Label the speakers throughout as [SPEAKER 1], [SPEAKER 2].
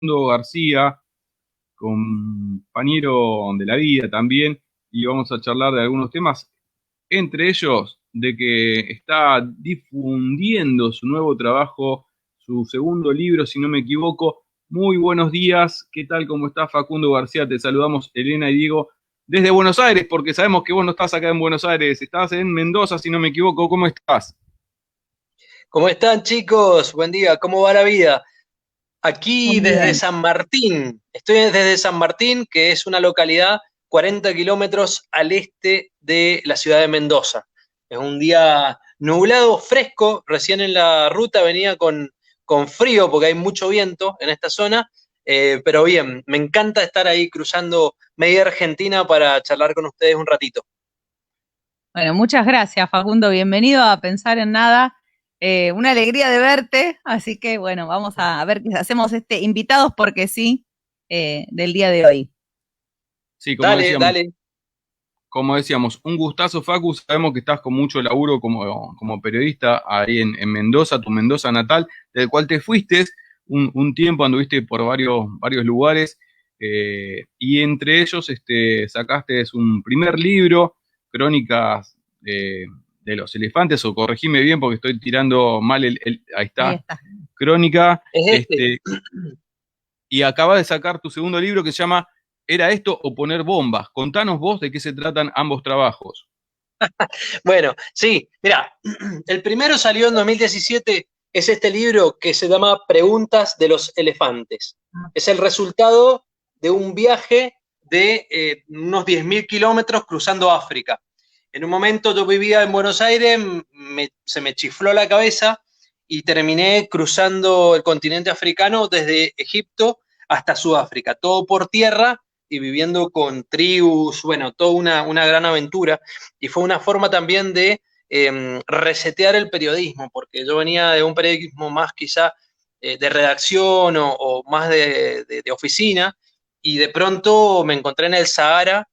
[SPEAKER 1] García, compañero de la vida también, y vamos a charlar de algunos temas, entre ellos de que está difundiendo su nuevo trabajo, su segundo libro, si no me equivoco. Muy buenos días, ¿qué tal? ¿Cómo estás, Facundo García? Te saludamos, Elena y Diego, desde Buenos Aires, porque sabemos que vos no estás acá en Buenos Aires, estás en Mendoza, si no me equivoco. ¿Cómo estás?
[SPEAKER 2] ¿Cómo están, chicos? Buen día, ¿cómo va la vida? Aquí
[SPEAKER 3] Muy
[SPEAKER 2] desde
[SPEAKER 3] bien.
[SPEAKER 2] San Martín. Estoy desde San Martín, que es una localidad 40 kilómetros al este de la ciudad de Mendoza. Es un día nublado, fresco. Recién en la ruta venía con frío porque hay mucho viento en esta zona. Pero bien, me encanta estar ahí cruzando media Argentina para charlar con ustedes un ratito.
[SPEAKER 3] Bueno, muchas gracias, Facundo. Bienvenido a Pensar en Nada. Una alegría de verte. Así que, bueno, vamos a ver qué hacemos invitados porque sí, del día de hoy.
[SPEAKER 1] Sí,
[SPEAKER 2] Dale, dale.
[SPEAKER 1] como decíamos, un gustazo, Facu. Sabemos que estás con mucho laburo como periodista ahí en Mendoza, tu Mendoza natal, del cual te fuiste un tiempo, anduviste por varios lugares, y entre ellos sacaste un primer libro, Crónicas de los Elefantes, o corregime bien porque estoy tirando mal ahí
[SPEAKER 3] Ahí
[SPEAKER 1] está,
[SPEAKER 3] está.
[SPEAKER 1] Crónica,
[SPEAKER 2] Es este.
[SPEAKER 1] y acabas de sacar tu segundo libro que se llama ¿Era esto o poner bombas? Contanos vos de qué se tratan ambos trabajos.
[SPEAKER 2] Bueno, sí, mira, el primero salió en 2017, es este libro que se llama Preguntas de los Elefantes. Es el resultado de un viaje de unos 10.000 kilómetros cruzando África. En un momento yo vivía en Buenos Aires, se me chifló la cabeza y terminé cruzando el continente africano desde Egipto hasta Sudáfrica, todo por tierra y viviendo con tribus, bueno, toda una gran aventura. Y fue una forma también de resetear el periodismo, porque yo venía de un periodismo más quizá de redacción o más de oficina, y de pronto me encontré en el Sahara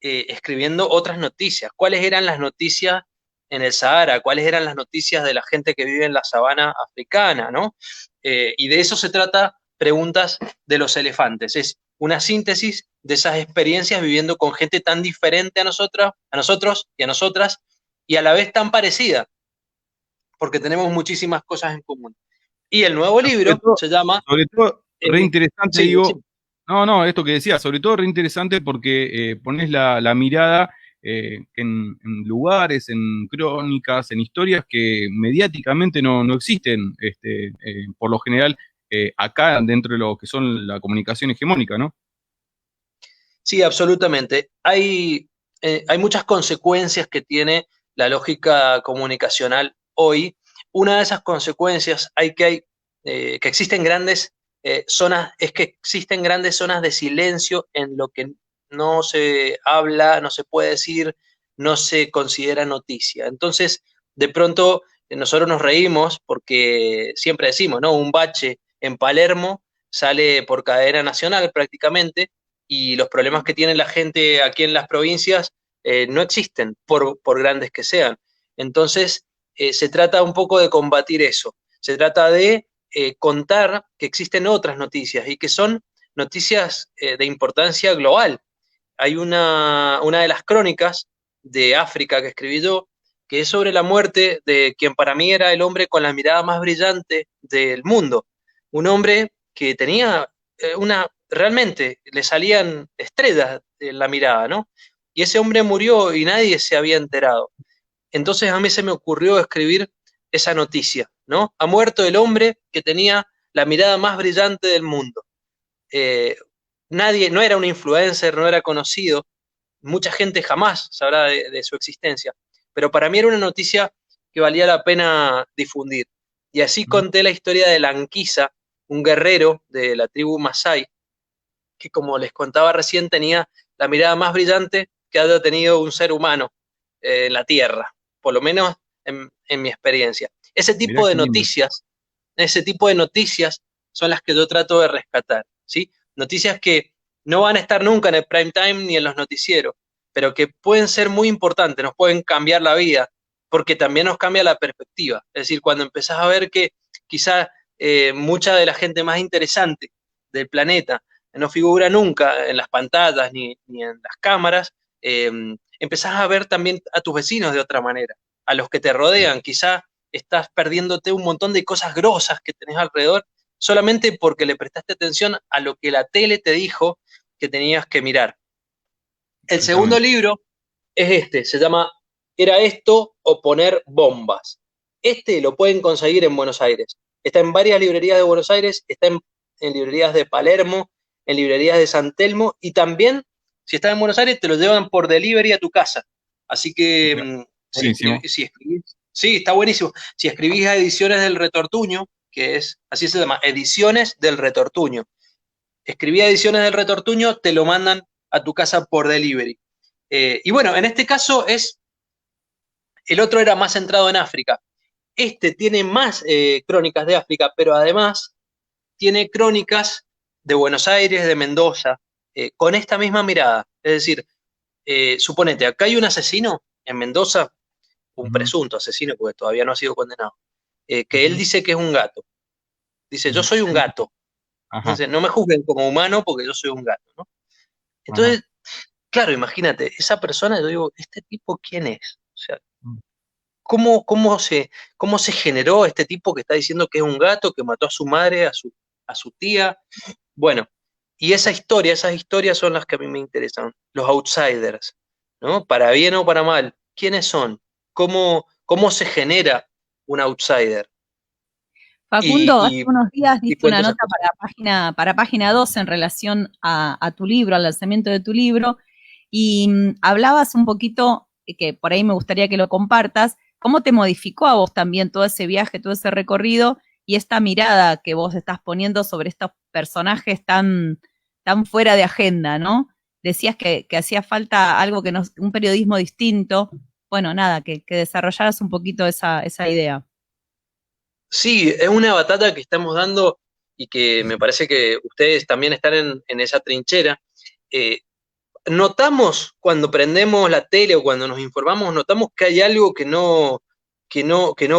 [SPEAKER 2] escribiendo otras noticias. ¿Cuáles eran las noticias en el Sahara? ¿Cuáles eran las noticias de la gente que vive en la sabana africana? ¿No? Y de eso se trata Preguntas de los Elefantes. Es una síntesis de esas experiencias viviendo con gente tan diferente a nosotros y a nosotras, y a la vez tan parecida, porque tenemos muchísimas cosas en común. Y el nuevo libro se llama...
[SPEAKER 1] Sobre todo, re interesante,
[SPEAKER 2] sí, sí,
[SPEAKER 1] digo, no, esto que decía, sobre todo re interesante porque pones la mirada en lugares, en crónicas, en historias que mediáticamente no existen, por lo general, acá dentro de lo que son la comunicación hegemónica, ¿no?
[SPEAKER 2] sí, absolutamente. Hay muchas consecuencias que tiene la lógica comunicacional hoy. Una de esas consecuencias que existen grandes zonas, es que existen grandes zonas de silencio en lo que no se habla, no se puede decir, no se considera noticia. Entonces, de pronto, nosotros nos reímos porque siempre decimos, ¿no? Un bache en Palermo sale por cadena nacional prácticamente, y los problemas que tiene la gente aquí en las provincias no existen, por grandes que sean. Entonces, se trata un poco de combatir eso. Se trata de contar que existen otras noticias y que son noticias de importancia global. Hay una de las crónicas de África que escribí yo, que es sobre la muerte de quien para mí era el hombre con la mirada más brillante del mundo. Un hombre que tenía realmente le salían estrellas en la mirada, ¿no? Y ese hombre murió y nadie se había enterado. Entonces a mí se me ocurrió escribir esa noticia, ¿no? Ha muerto el hombre que tenía la mirada más brillante del mundo. Eh, Nadie, no era un influencer, no era conocido, mucha gente jamás sabrá de su existencia, pero para mí era una noticia que valía la pena difundir. Y así conté la historia de la Anquisa, un guerrero de la tribu Masái, que como les contaba recién tenía la mirada más brillante que haya tenido un ser humano en la Tierra, por lo menos en mi experiencia.
[SPEAKER 1] Mirá qué lindo.
[SPEAKER 2] Ese tipo de noticias son las que yo trato de rescatar, ¿sí? Noticias que no van a estar nunca en el prime time ni en los noticieros, pero que pueden ser muy importantes, nos pueden cambiar la vida, porque también nos cambia la perspectiva. Es decir, cuando empezás a ver que quizá mucha de la gente más interesante del planeta, no figura nunca en las pantallas ni en las cámaras, empezás a ver también a tus vecinos de otra manera, a los que te rodean. Quizá estás perdiéndote un montón de cosas grosas que tenés alrededor solamente porque le prestaste atención a lo que la tele te dijo que tenías que mirar. El segundo libro es se llama Era esto o poner bombas. Lo pueden conseguir en Buenos Aires. Está en varias librerías de Buenos Aires, está en librerías de Palermo, en librerías de San Telmo, y también, si estás en Buenos Aires, te lo llevan por delivery a tu casa. Así que, si escribís, sí, está buenísimo. Si escribís a Ediciones del Retortuño, que es, así se llama, Ediciones del Retortuño. Escribí a Ediciones del Retortuño, te lo mandan a tu casa por delivery. Y bueno, en este caso el otro era más centrado en África. Tiene más crónicas de África, pero además tiene crónicas de Buenos Aires, de Mendoza, con esta misma mirada. Es decir, suponete, acá hay un asesino en Mendoza, un presunto asesino, porque todavía no ha sido condenado, que él dice que es un gato. Dice, yo soy un gato. Entonces, no me juzguen como humano porque yo soy un gato, ¿no? Entonces, claro, imagínate, esa persona, yo digo, ¿este tipo quién es? O sea, ¿cómo se generó este tipo que está diciendo que es un gato, que mató a su madre, a su tía? Bueno, y esas historias son las que a mí me interesan, los outsiders, ¿no? Para bien o para mal, ¿quiénes son? ¿Cómo se genera un outsider?
[SPEAKER 3] Facundo, hace unos días diste una
[SPEAKER 2] cuento esas
[SPEAKER 3] nota
[SPEAKER 2] cosas.
[SPEAKER 3] para página 2 en relación a tu libro, al lanzamiento de tu libro, y hablabas un poquito, que por ahí me gustaría que lo compartas, cómo te modificó a vos también todo ese viaje, todo ese recorrido y esta mirada que vos estás poniendo sobre estos personajes tan fuera de agenda, ¿no? Decías que hacía falta algo un periodismo distinto. Bueno, nada, que desarrollaras un poquito esa idea.
[SPEAKER 2] Sí, es una batalla que estamos dando y que me parece que ustedes también están en esa trinchera. Notamos cuando prendemos la tele o cuando nos informamos, notamos que hay algo que no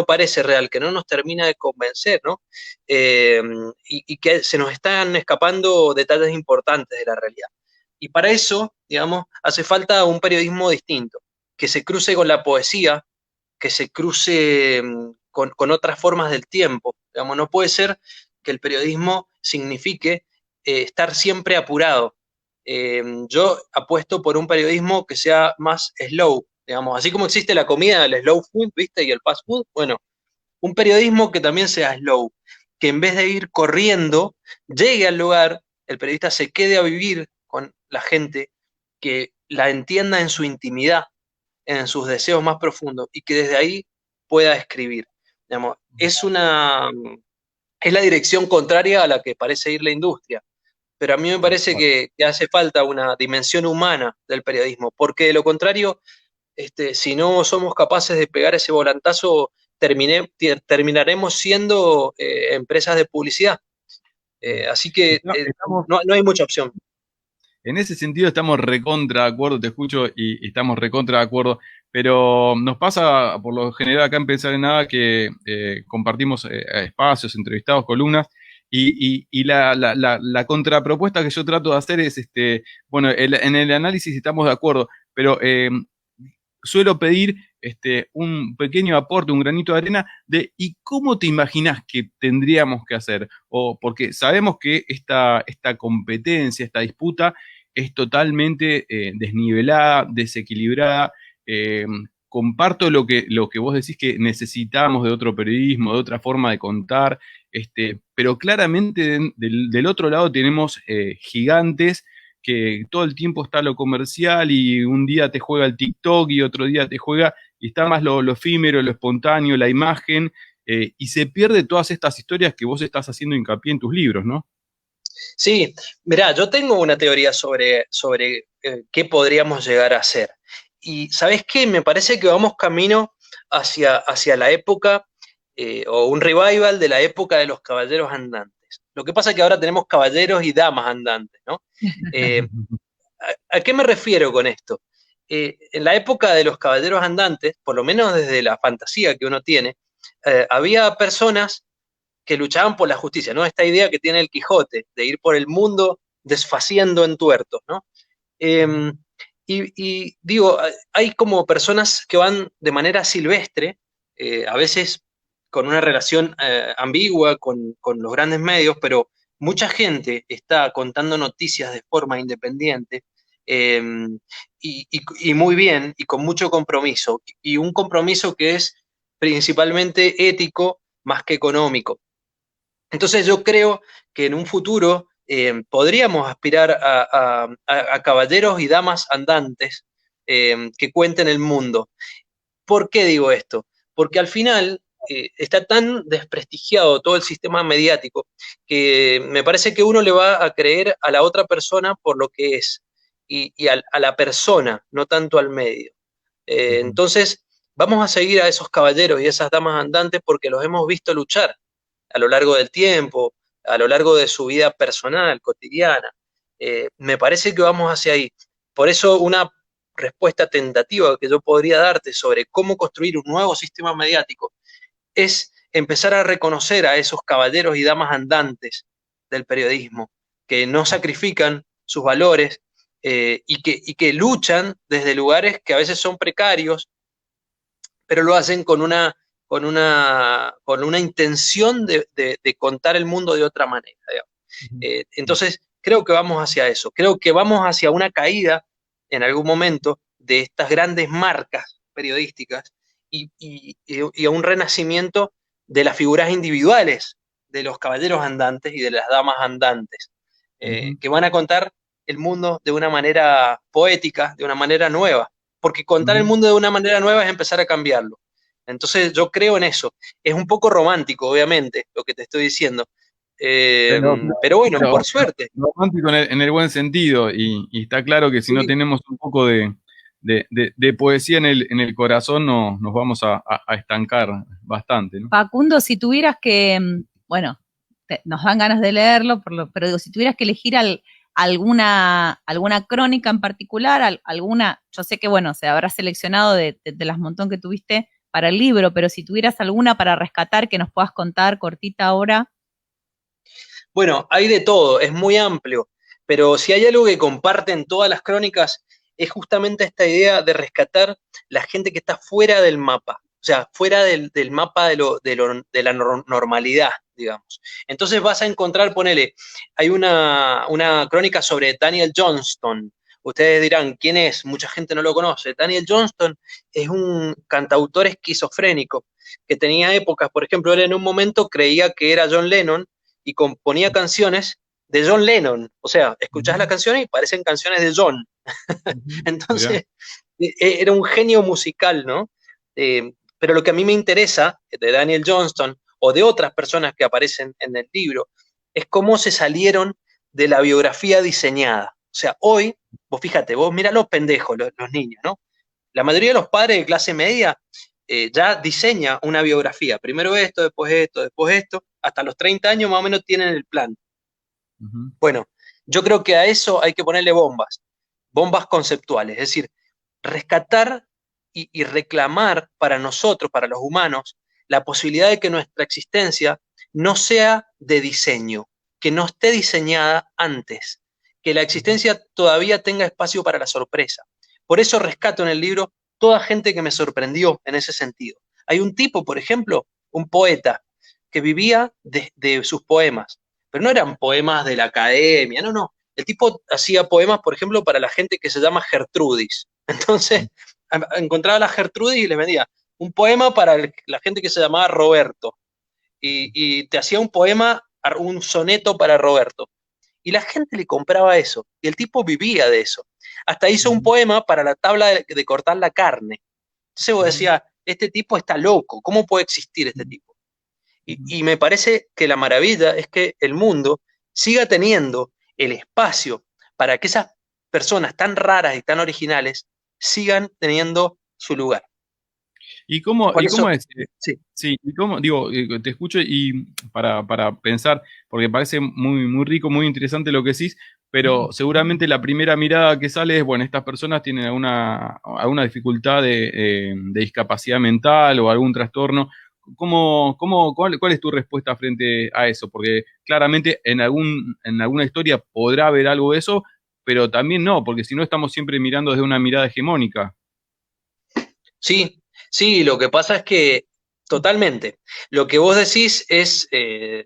[SPEAKER 2] parece real, que no nos termina de convencer, ¿no? Y que se nos están escapando detalles importantes de la realidad. Y para eso, digamos, hace falta un periodismo distinto, que se cruce con la poesía, que se cruce con otras formas del tiempo. Digamos, no puede ser que el periodismo signifique estar siempre apurado. Yo apuesto por un periodismo que sea más slow, digamos, así como existe la comida, el slow food, ¿viste? Y el fast food, bueno, un periodismo que también sea slow, que en vez de ir corriendo, llegue al lugar, el periodista se quede a vivir con la gente, que la entienda en su intimidad, en sus deseos más profundos, y que desde ahí pueda escribir. Digamos, es la dirección contraria a la que parece ir la industria. Pero a mí me parece que hace falta una dimensión humana del periodismo, porque de lo contrario, si no somos capaces de pegar ese volantazo, terminaremos siendo empresas de publicidad. Así que no hay mucha opción.
[SPEAKER 1] En ese sentido estamos recontra de acuerdo, te escucho y estamos recontra de acuerdo, pero nos pasa por lo general acá en Pensar en Nada que compartimos espacios, entrevistados, columnas, y la contrapropuesta que yo trato de hacer es, bueno, en el análisis estamos de acuerdo, pero suelo pedir un pequeño aporte, un granito de arena de ¿y cómo te imaginás que tendríamos que hacer? O porque sabemos que esta competencia, esta disputa es totalmente desnivelada, desequilibrada. Comparto lo que vos decís que necesitamos de otro periodismo, de otra forma de contar, pero claramente del otro lado tenemos gigantes que todo el tiempo está lo comercial y un día te juega el TikTok y otro día te juega, y está más lo efímero, lo espontáneo, la imagen, y se pierde todas estas historias que vos estás haciendo hincapié en tus libros, ¿no?
[SPEAKER 2] Sí, mirá, yo tengo una teoría sobre qué podríamos llegar a hacer. Y ¿sabés qué? Me parece que vamos camino hacia la época, o un revival de la época de los caballeros andantes. Lo que pasa es que ahora tenemos caballeros y damas andantes, ¿no? ¿A qué me refiero con esto? En la época de los caballeros andantes, por lo menos desde la fantasía que uno tiene, había personas que luchaban por la justicia, ¿no? Esta idea que tiene el Quijote de ir por el mundo desfaciendo entuertos, ¿no? Y digo, hay como personas que van de manera silvestre, a veces con una relación ambigua con los grandes medios, pero mucha gente está contando noticias de forma independiente, eh, y muy bien, y con mucho compromiso, y un compromiso que es principalmente ético más que económico. Entonces yo creo que en un futuro podríamos aspirar a caballeros y damas andantes que cuenten el mundo. ¿Por qué digo esto? Porque al final está tan desprestigiado todo el sistema mediático que me parece que uno le va a creer a la otra persona por lo que es y a la persona, no tanto al medio. Entonces, vamos a seguir a esos caballeros y esas damas andantes porque los hemos visto luchar a lo largo del tiempo, a lo largo de su vida personal, cotidiana. Me parece que vamos hacia ahí. Por eso una respuesta tentativa que yo podría darte sobre cómo construir un nuevo sistema mediático es empezar a reconocer a esos caballeros y damas andantes del periodismo que no sacrifican sus valores y que luchan desde lugares que a veces son precarios, pero lo hacen con una intención de contar el mundo de otra manera. Entonces, creo que vamos hacia eso. Creo que vamos hacia una caída en algún momento de estas grandes marcas periodísticas y a un renacimiento de las figuras individuales, de los caballeros andantes y de las damas andantes, que van a contar el mundo de una manera poética, de una manera nueva. Porque contar el mundo de una manera nueva es empezar a cambiarlo. Entonces yo creo en eso. Es un poco romántico, obviamente, lo que te estoy diciendo. Pero bueno, por suerte.
[SPEAKER 1] Romántico en el buen sentido, y está claro que si no tenemos un poco de poesía en el corazón, nos vamos a estancar bastante, ¿no?
[SPEAKER 3] Facundo, si tuvieras que, bueno, nos dan ganas de leerlo, pero digo, si tuvieras que elegir alguna crónica en particular, yo sé que, bueno, se habrá seleccionado de las montón que tuviste para el libro, pero si tuvieras alguna para rescatar que nos puedas contar cortita ahora.
[SPEAKER 2] Bueno, hay de todo, es muy amplio, pero si hay algo que comparten todas las crónicas es justamente esta idea de rescatar la gente que está fuera del mapa, o sea, fuera del mapa de la normalidad, digamos. Entonces vas a encontrar, ponele, hay una crónica sobre Daniel Johnston. Ustedes dirán, ¿quién es? Mucha gente no lo conoce. Daniel Johnston es un cantautor esquizofrénico que tenía épocas, por ejemplo, él en un momento creía que era John Lennon y componía canciones de John Lennon. O sea, escuchás las canciones y parecen canciones de John. Entonces, era un genio musical, ¿no? Pero lo que a mí me interesa de Daniel Johnston o de otras personas que aparecen en el libro es cómo se salieron de la biografía diseñada. O sea, hoy, vos fíjate, vos mira los pendejos, los niños, ¿no? La mayoría de los padres de clase media ya diseña una biografía. Primero esto, después esto. Hasta los 30 años más o menos tienen el plan. Bueno, yo creo que a eso hay que ponerle bombas conceptuales, es decir, rescatar y reclamar para nosotros, para los humanos, la posibilidad de que nuestra existencia no sea de diseño, que no esté diseñada antes, que la existencia todavía tenga espacio para la sorpresa. Por eso rescato en el libro toda gente que me sorprendió en ese sentido. Hay un tipo, por ejemplo, un poeta, que vivía de sus poemas, pero no eran poemas de la academia, no. El tipo hacía poemas, por ejemplo, para la gente que se llama Gertrudis. Entonces, encontraba a la Gertrudis y les vendía un poema para la gente que se llamaba Roberto. Y te hacía un poema, un soneto para Roberto. Y la gente le compraba eso. Y el tipo vivía de eso. Hasta hizo un poema para la tabla de cortar la carne. Entonces vos decías, este tipo está loco. ¿Cómo puede existir este tipo? Y me parece que la maravilla es que el mundo siga teniendo el espacio para que esas personas tan raras y tan originales sigan teniendo su lugar.
[SPEAKER 1] ¿Y cómo es?
[SPEAKER 2] Sí.
[SPEAKER 1] Sí, y cómo, digo, te escucho y para pensar, porque parece muy, muy rico, muy interesante lo que decís, pero seguramente la primera mirada que sale es, bueno, estas personas tienen alguna dificultad de discapacidad mental o algún trastorno. ¿Cuál es tu respuesta frente a eso? Porque claramente en alguna historia podrá haber algo de eso, pero también no, porque si no estamos siempre mirando desde una mirada hegemónica.
[SPEAKER 2] Sí, sí, lo que pasa es que totalmente. Lo que vos decís es,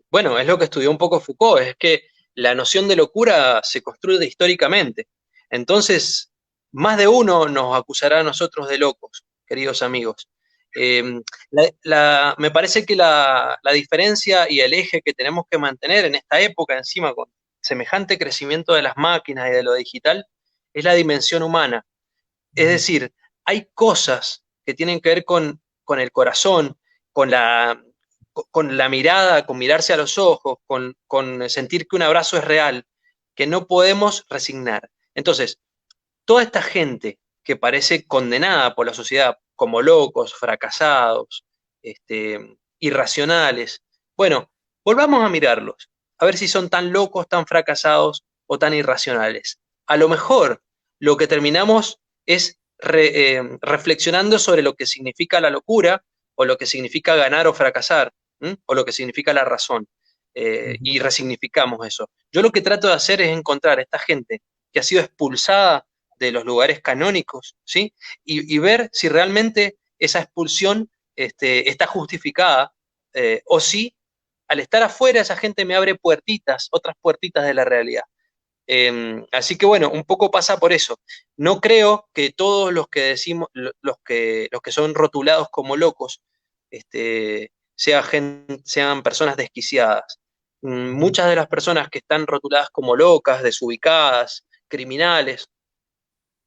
[SPEAKER 2] bueno, es lo que estudió un poco Foucault, es que la noción de locura se construye históricamente. Entonces, más de uno nos acusará a nosotros de locos, queridos amigos. Eh, Me parece que la diferencia y el eje que tenemos que mantener en esta época, encima con semejante crecimiento de las máquinas y de lo digital, es la dimensión humana. Es decir, hay cosas que tienen que ver con el corazón, con con la mirada, con mirarse a los ojos, con sentir que un abrazo es real, que no podemos resignar. Entonces, toda esta gente que parece condenada por la sociedad como locos, fracasados, irracionales, bueno, volvamos a mirarlos, a ver si son tan locos, tan fracasados o tan irracionales. A lo mejor lo que terminamos es reflexionando sobre lo que significa la locura o lo que significa ganar o fracasar, o lo que significa la razón, y resignificamos eso. Yo lo que trato de hacer es encontrar a esta gente que ha sido expulsada de los lugares canónicos, ¿sí? Y ver si realmente esa expulsión está justificada, o si al estar afuera esa gente me abre puertitas, otras puertitas de la realidad. Así que bueno, un poco pasa por eso. No creo que todos los que decimos, los que son rotulados como locos, sean personas desquiciadas. Muchas de las personas que están rotuladas como locas, desubicadas, criminales,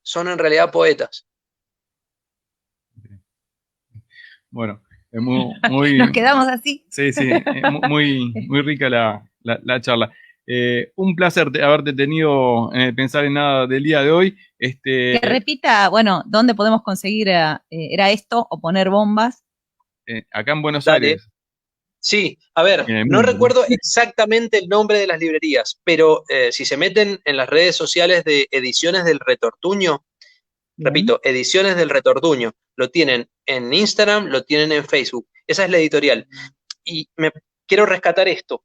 [SPEAKER 2] son en realidad poetas.
[SPEAKER 1] Bueno, es muy,
[SPEAKER 3] Nos quedamos así.
[SPEAKER 1] sí, sí, muy rica la charla. Un placer haberte tenido en el Pensar en Nada del día de hoy.
[SPEAKER 3] Que repita, bueno, ¿dónde podemos conseguir, era esto, o poner bombas?
[SPEAKER 1] Acá en Buenos
[SPEAKER 2] Dale.
[SPEAKER 1] Aires.
[SPEAKER 2] Sí, a ver, no recuerdo exactamente el nombre de las librerías, pero si se meten en las redes sociales de Ediciones del Retortuño, repito, Ediciones del Retortuño, lo tienen en Instagram, lo tienen en Facebook. Esa es la editorial. Y quiero rescatar esto.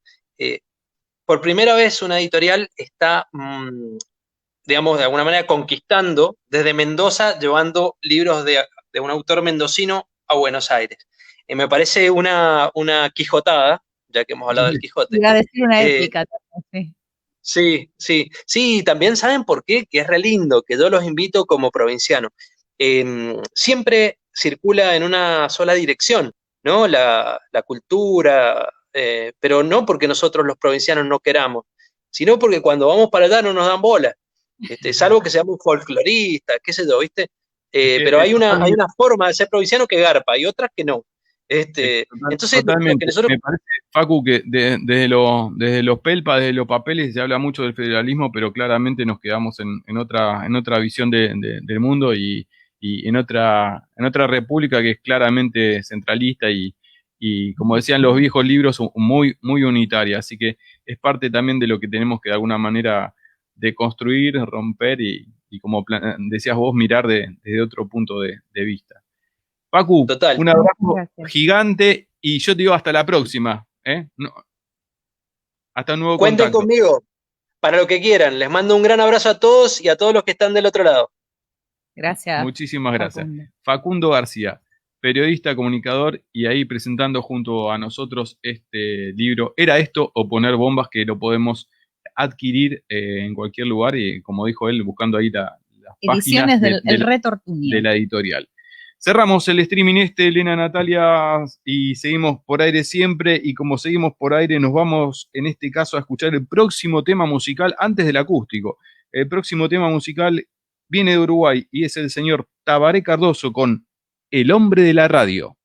[SPEAKER 2] Por primera vez una editorial está, digamos, de alguna manera conquistando desde Mendoza, llevando libros de un autor mendocino a Buenos Aires. Me parece una quijotada, ya que hemos hablado del Quijote.
[SPEAKER 3] Iba a decir una épica también, sí.
[SPEAKER 2] Sí, también saben por qué, que es re lindo, que yo los invito como provinciano. Siempre circula en una sola dirección, ¿no? La cultura, pero no porque nosotros los provincianos no queramos, sino porque cuando vamos para allá no nos dan bola, salvo que seamos folcloristas, qué sé yo, ¿viste? Pero hay una forma de ser provinciano que garpa y otras que no. Entonces, lo que nosotros...
[SPEAKER 1] Me parece, Facu, que desde los pelpas, desde los papeles se habla mucho del federalismo, pero claramente nos quedamos en otra visión del mundo y en otra república que es claramente centralista y como decían los viejos libros, muy unitaria. Así que es parte también de lo que tenemos que de alguna manera deconstruir, romper y como decías vos, mirar desde otro punto de vista. Facu,
[SPEAKER 2] Total.
[SPEAKER 1] Un abrazo gigante y yo te digo hasta la próxima. Hasta un nuevo
[SPEAKER 2] Cuenten
[SPEAKER 1] contacto.
[SPEAKER 2] conmigo para lo que quieran. Les mando un gran abrazo a todos y a todos los que están del otro lado.
[SPEAKER 3] Gracias.
[SPEAKER 1] Muchísimas gracias. Facundo García, periodista, comunicador, y ahí presentando junto a nosotros este libro, ¿Era esto o poner bombas?, que lo podemos adquirir en cualquier lugar y, como dijo él, buscando ahí las
[SPEAKER 3] Ediciones
[SPEAKER 1] páginas
[SPEAKER 3] del Retortuño
[SPEAKER 1] de la editorial. Cerramos el streaming Elena, Natalia, y seguimos por aire siempre, y como seguimos por aire nos vamos en este caso a escuchar el próximo tema musical antes del acústico. El próximo tema musical viene de Uruguay y es el señor Tabaré Cardoso con El Hombre de la Radio.